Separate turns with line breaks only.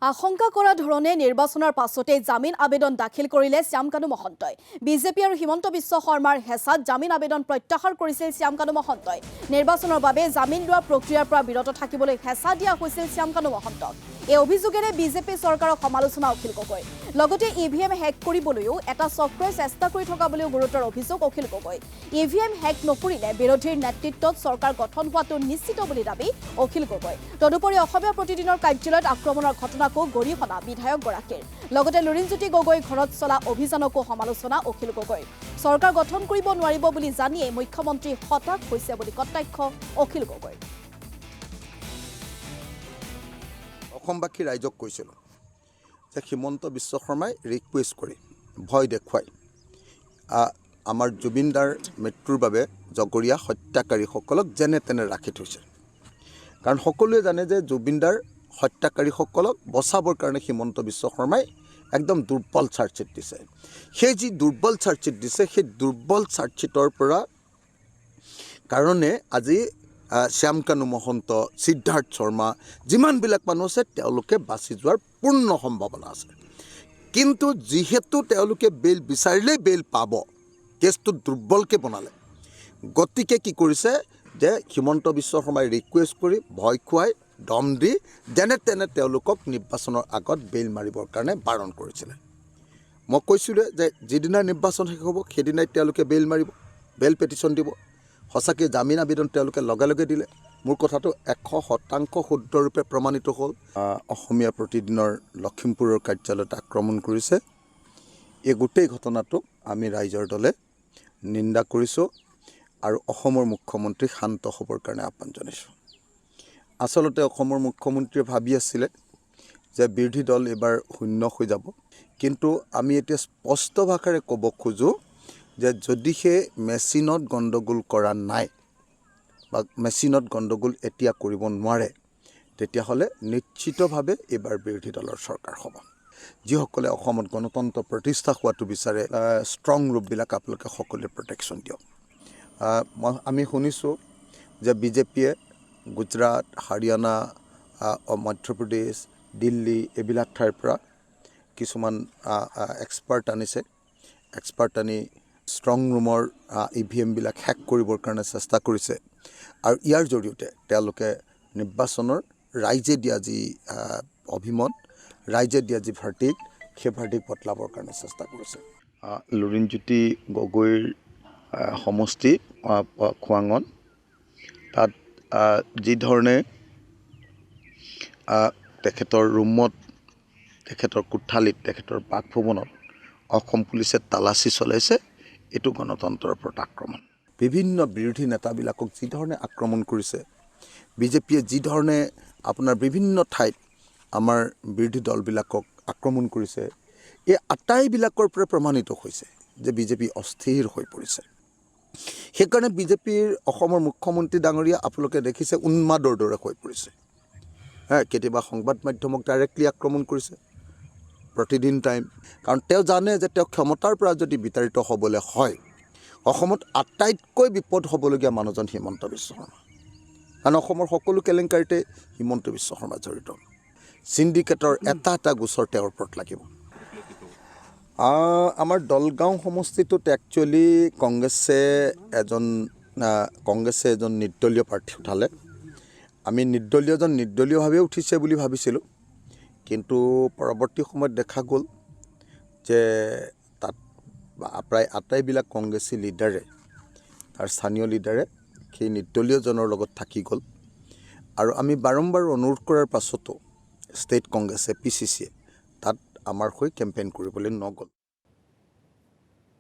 আশংকা কৰা ধৰণে নিৰ্বাচনৰ পাছতে জামিন আবেদন দাখিল কৰিলে শ্যামকানু মহন্তই। বিজেপি আৰু হিমন্ত বিশ্ব শৰ্মাৰ হেঁচাত জামিন আবেদন প্ৰত্যাহাৰ কৰিছিল শ্যামকানু মহন্তই। নিৰ্বাচনৰ বাবে জামিন লোৱা প্ৰক্ৰিয়াৰ পৰা বিৰত থাকিবলৈ হেঁচা দিয়া হৈছিল শ্যামকানু মহন্তক। এই অভিযোগেৰে বিজেপি চৰকাৰক সমালোচনা অখিল গগৈ। লগতে ইভিএম হেক কৰিবলৈও এটা চক্ৰই চেষ্টা কৰি থকা বুলিও গুৰুতৰ অভিযোগ অখিল গগৈ। ইভিএম হেক নকৰিলে বিৰোধীৰ নেতৃত্বত চৰকাৰ গঠন হোৱাটো নিশ্চিত বুলি দাবী অখিল গগৈ। তদুপৰি অসমীয়া প্ৰতিদিনৰ কাৰ্যালয়ত আক্ৰমণৰ ঘটনাকো গৰিহণা বিধায়কগৰাকীৰ। লগতে লুৰিণজ্যোতি গগৈ ঘৰত চলা অভিযানকো সমালোচনা অখিল গগৈ। চৰকাৰ গঠন কৰিব নোৱাৰিব বুলি জানিয়ে মুখ্যমন্ত্ৰী হতাশ হৈছে বুলি কটাক্ষ অখিল গগৈ।
অসমবাসী ৰাইজক কৈছিলোঁ যে হিমন্ত বিশ্ব শৰ্মাই ৰিকুৱেষ্ট কৰি ভয় দেখুৱাই আমাৰ জুবিনদাৰ মৃত্যুৰ বাবে জগৰীয়া হত্যাকাৰীসকলক যেনে তেনে ৰাখি থৈছে। কাৰণ সকলোৱে জানে যে জুবিনদাৰ হত্যাকাৰীসকলক বচাবৰ কাৰণে হিমন্ত বিশ্ব শৰ্মাই একদম দুৰ্বল চাৰ্জশ্বিট দিছে। সেই যি দুৰ্বল চাৰ্জশ্বিট দিছে, সেই দুৰ্বল চাৰ্জশ্বিটৰ পৰা কাৰণে আজি শ্যামকানু মহন্ত, সিদ্ধাৰ্থ শৰ্মা, যিমানবিলাক মানুহ আছে তেওঁলোকে বাচি যোৱাৰ পূৰ্ণ সম্ভাৱনা আছে। কিন্তু যিহেতু তেওঁলোকে বেইল বিচাৰিলেই বেইল পাব, কেছটো দুৰ্বলকৈ বনালে, গতিকে কি কৰিছে যে হিমন্ত বিশ্ব শৰ্মাই ৰিকুৱেষ্ট কৰি ভয় খুৱাই দম দি যেনে তেনে তেওঁলোকক নিৰ্বাচনৰ আগত বেইল মাৰিবৰ কাৰণে বাৰণ কৰিছিলে। মই কৈছিলোঁ যে যিদিনা নিৰ্বাচন শেষ হ'ব সেইদিনাই তেওঁলোকে বেইল মাৰিব, বেইল পেটিশ্যন দিব। সঁচাকৈ জামিন আবেদন তেওঁলোকে লগে লগে দিলে। মোৰ কথাটো 100% শুদ্ধৰূপে প্ৰমাণিত হ'ল। অসমীয়া প্ৰতিদিনৰ লখিমপুৰৰ কাৰ্যালয়ত আক্ৰমণ কৰিছে। এই গোটেই ঘটনাটোক আমি ৰাইজৰ দলে নিন্দা কৰিছোঁ আৰু অসমৰ মুখ্যমন্ত্ৰীক শান্ত হ'বৰ কাৰণে আহ্বান জনাইছোঁ। আচলতে অসমৰ মুখ্যমন্ত্ৰীয়ে ভাবি আছিলে যে বিৰোধী দল এইবাৰ শূন্য হৈ যাব, কিন্তু আমি এতিয়া স্পষ্ট ভাষাৰে ক'ব খোজোঁ যে যদিহে মেচিনত গণ্ডগোল কৰা নাই বা মেচিনত গণ্ডগোল এতিয়া কৰিব নোৱাৰে, তেতিয়াহ'লে নিশ্চিতভাৱে এইবাৰ বিৰোধী দলৰ চৰকাৰ হ'ব। যিসকলে অসমত গণতন্ত্ৰ প্ৰতিষ্ঠা হোৱাটো বিচাৰে, ষ্ট্ৰং ৰূপবিলাক আপোনালোকে সকলোৱে প্ৰটেকশ্যন দিয়ক। আমি শুনিছোঁ যে বিজেপিয়ে গুজৰাট, হাৰিয়ানা, মধ্যপ্ৰদেশ, দিল্লী এইবিলাক ঠাইৰ পৰা কিছুমান এক্সপাৰ্ট আনিছে। এক্সপাৰ্ট আনি ষ্ট্ৰং ৰুমৰ ইভিএমবিলাক হেক কৰিবৰ কাৰণে চেষ্টা কৰিছে আৰু ইয়াৰ জৰিয়তে তেওঁলোকে নিৰ্বাচনৰ ৰাইজে দিয়া যি অভিমত, ৰাইজে দিয়া যি ভাৰ্ডিক্ট, সেই ভাৰ্ডিক্ট বদলাবৰ কাৰণে চেষ্টা কৰিছে। লুৰিণজ্যোতি গগৈৰ সমষ্টি খোৱাঙত, তাত যি ধৰণে তেখেতৰ ৰুমত, তেখেতৰ কোঠালিত, তেখেতৰ বাসভৱনত অসম পুলিচে তালাচী চলাইছে, এইটো গণতন্ত্ৰৰ ওপৰত আক্ৰমণ। বিভিন্ন বিৰোধী নেতাবিলাকক যি ধৰণে আক্ৰমণ কৰিছে, বিজেপিয়ে যি ধৰণে আপোনাৰ বিভিন্ন ঠাইত আমাৰ বিৰোধী দলবিলাকক আক্ৰমণ কৰিছে, এই আটাইবিলাকৰ পৰা প্ৰমাণিত হৈছে যে বিজেপি অস্থিৰ হৈ পৰিছে। সেইকাৰণে বিজেপিৰ অসমৰ মুখ্যমন্ত্ৰী ডাঙৰীয়া আপোনালোকে দেখিছে উন্মাদৰ দৰে হৈ পৰিছে। কেতিয়াবা সংবাদ মাধ্যমক ডাইৰেক্টলি আক্ৰমণ কৰিছে প্ৰতিদিন টাইম, কাৰণ তেওঁ জানে যে তেওঁ ক্ষমতাৰ পৰা যদি বিতাড়িত হ'বলৈ হয়, অসমত আটাইতকৈ বিপদ হ'বলগীয়া মানুহজন হিমন্ত বিশ্ব শৰ্মা। কাৰণ অসমৰ সকলো কেলেংকাৰীতে হিমন্ত বিশ্ব শৰ্মা জড়িত। চিণ্ডিকেটৰ এটা এটা গোচৰ তেওঁৰ ওপৰত লাগিব। আমাৰ দলগাঁও সমষ্টিটোত একচুৱেলি কংগ্ৰেছে এজন নিৰ্দলীয় প্ৰাৰ্থী উঠালে। আমি নিৰ্দলীয়ভাৱে উঠিছে বুলি ভাবিছিলোঁ, কিন্তু পৰৱৰ্তী সময়ত দেখা গ'ল যে তাত প্ৰায় আটাইবিলাক কংগ্ৰেছী লিডাৰে, তাৰ স্থানীয় লিডাৰে সেই নিৰ্দলীয়জনৰ লগত থাকি গ'ল। আৰু আমি বাৰম্বাৰ অনুৰোধ কৰাৰ পাছতো ষ্টেট কংগ্ৰেছে, PCCয়ে তাত আমাৰ হৈ কেম্পেইন কৰিবলৈ নগ'ল।